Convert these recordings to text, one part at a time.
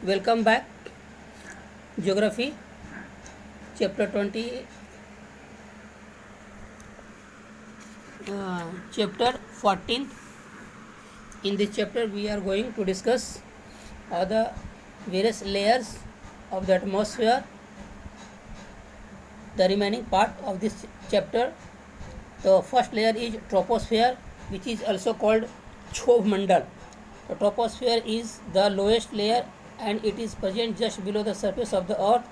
Welcome back. Geography, chapter 20, chapter 14. In this chapter, we are going to discuss the various layers of the atmosphere. The remaining part of this chapter, the first layer is troposphere, which is also called क्षोभ मंडल. The troposphere is the lowest layer and it is present just below the surface of the earth.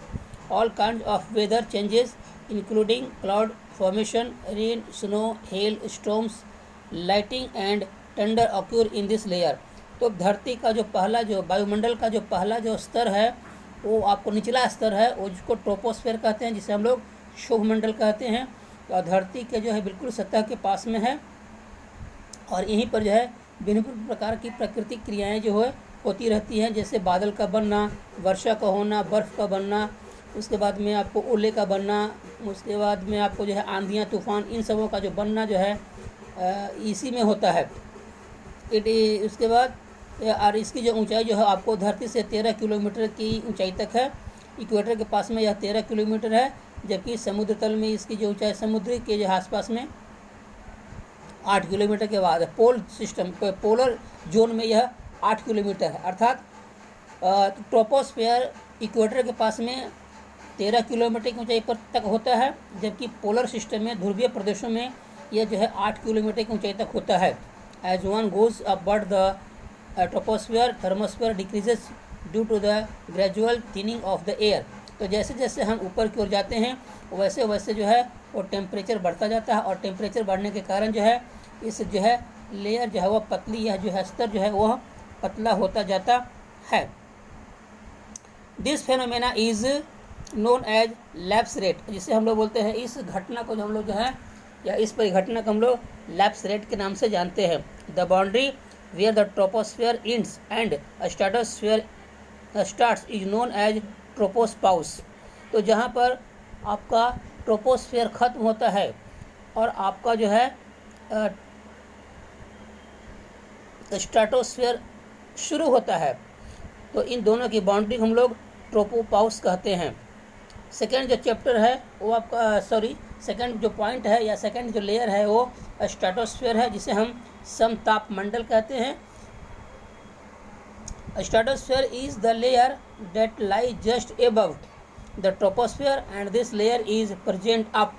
All kinds of weather changes including cloud formation, rain, snow, hail, storms, lightning and thunder occur in this layer. तो धरती का जो पहला जो वायुमंडल का जो पहला जो स्तर है वो आपको निचला स्तर है, वो जिसको ट्रोपोस्फेयर कहते हैं, जिसे हम लोग क्षोभ मंडल कहते हैं. और धरती के जो है बिल्कुल सतह के पास में है और यहीं पर जो है भिन्न प्रकार की प्राकृतिक क्रियाएं जो है होती रहती हैं, जैसे बादल का बनना, वर्षा का होना, बर्फ़ का बनना, उसके बाद में आपको ओले का बनना, उसके बाद में आपको जो है आंधियाँ, तूफान, इन सबों का जो बनना जो है इसी में होता है. उसके बाद और इसकी जो ऊंचाई जो है आपको धरती से 13 किलोमीटर की ऊंचाई तक है. इक्वेटर के पास में यह 13 किलोमीटर है, जबकि समुद्र तल में इसकी जो ऊंचाई समुद्र के जो आसपास में 8 किलोमीटर के बाद है. पोल सिस्टम पोलर जोन में यह 8 किलोमीटर है. अर्थात ट्रोपोस्फेयर इक्वेटर के पास में 13 किलोमीटर की ऊंचाई पर तक होता है, जबकि पोलर सिस्टम में ध्रुवीय प्रदेशों में यह जो है 8 किलोमीटर की ऊंचाई तक होता है. As one goes upward the troposphere thermosphere decreases due to the gradual thinning of the air. तो जैसे जैसे हम ऊपर की ओर जाते हैं वैसे वैसे जो है वो टेम्परेचर बढ़ता जाता है और टेम्परेचर बढ़ने के कारण जो है इस जो है लेयर जो है वह पतली, यह जो है स्तर जो है वह पतला होता जाता है. This phenomena is known as lapse rate, जिसे हम लोग बोलते हैं इस घटना को जो हम लोग जो है या इस परिघटना को हम लोग लैप्स रेट के नाम से जानते हैं. The boundary where the troposphere ends and stratosphere starts is known as tropopause. तो जहाँ पर आपका ट्रोपोस्फेयर खत्म होता है और आपका जो है स्ट्रेटोस्फेयर शुरू होता है, तो इन दोनों की बाउंड्री हम लोग ट्रोपोपाउस कहते हैं. सेकेंड जो चैप्टर है वो आपका सेकेंड जो पॉइंट है या सेकेंड जो लेयर है वो स्ट्रेटोस्फेयर है, जिसे हम समतापमंडल कहते हैं. Stratosphere is the layer that lies just above the troposphere and this layer is present up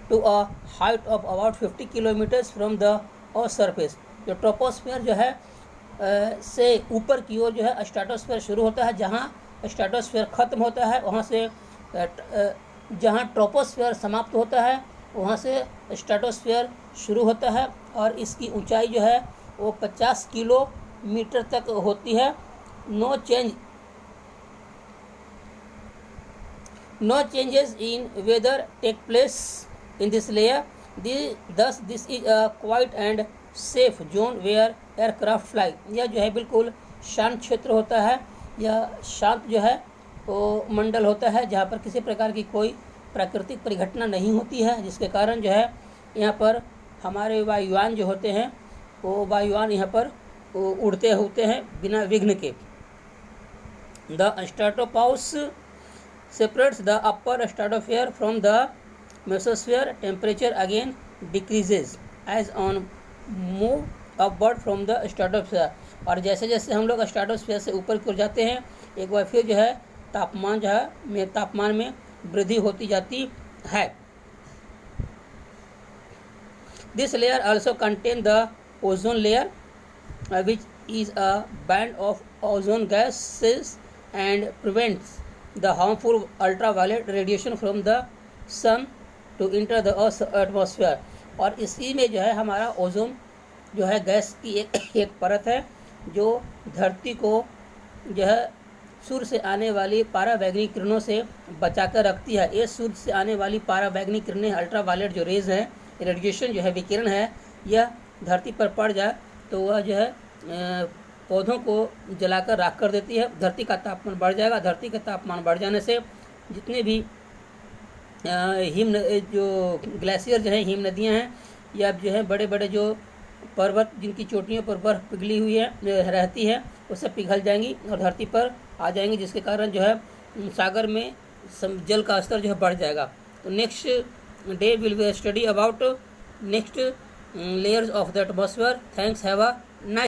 to a height of about 50 kilometers from the earth's surface. जो ट्रोपोस्फेयर जो है से ऊपर की ओर जो है स्ट्रेटोस्फेयर शुरू होता है, जहाँ स्ट्रेटोस्फेयर खत्म होता है वहाँ से जहाँ ट्रोपोस्फेयर समाप्त होता है वहाँ से स्ट्रेटोस्फेयर शुरू होता है और इसकी ऊंचाई जो है वो 50 किलोमीटर तक होती है. No changes in weather take place in this layer. Thus this is a quiet and safe zone where aircraft fly. यह जो है बिल्कुल शांत क्षेत्र होता है, यह शांत जो है वो मंडल होता है जहाँ पर किसी प्रकार की कोई प्राकृतिक परिघटना नहीं होती है, जिसके कारण जो है यहाँ पर हमारे वायुयान जो होते हैं वो वायुयान यहाँ पर उड़ते होते हैं बिना विघ्न के. The stratopause separates the upper stratosphere from the mesosphere. Temperature again decreases as on move upward from the stratosphere. और जैसे जैसे हम लोग स्ट्रेटोस्फीयर से ऊपर की ओर जाते हैं एक बार फिर जो है तापमान में वृद्धि होती जाती है. This layer also contains the ozone layer, which is a band of ozone gases and prevents the harmful ultraviolet radiation from the sun to enter the earth's atmosphere. और इसी में जो है हमारा ओजोन जो है गैस की एक परत है जो धरती को जो है सूर्य से आने वाली पारावैंगनिक किरणों से बचाकर रखती है. ये सूर्य से आने वाली पारावैंगनिक किरणें अल्ट्रावायलेट जो रेज हैं, रेडिएशन जो है विकिरण है, यह धरती पर पड़ जाए तो वह जो है पौधों को जलाकर राख कर देती है. धरती का तापमान बढ़ जाएगा. धरती का तापमान बढ़ जाने से जितने भी जो ग्लेशियर जो है, हिम नदियाँ हैं या जो है बड़े बड़े जो पर्वत जिनकी चोटियों पर बर्फ़ पिघली हुई है रहती है, वो सब पिघल जाएंगी और धरती पर आ जाएंगी, जिसके कारण जो है सागर में जल का स्तर जो है बढ़ जाएगा। तो next day will be study about next layers of the atmosphere. Thanks, have a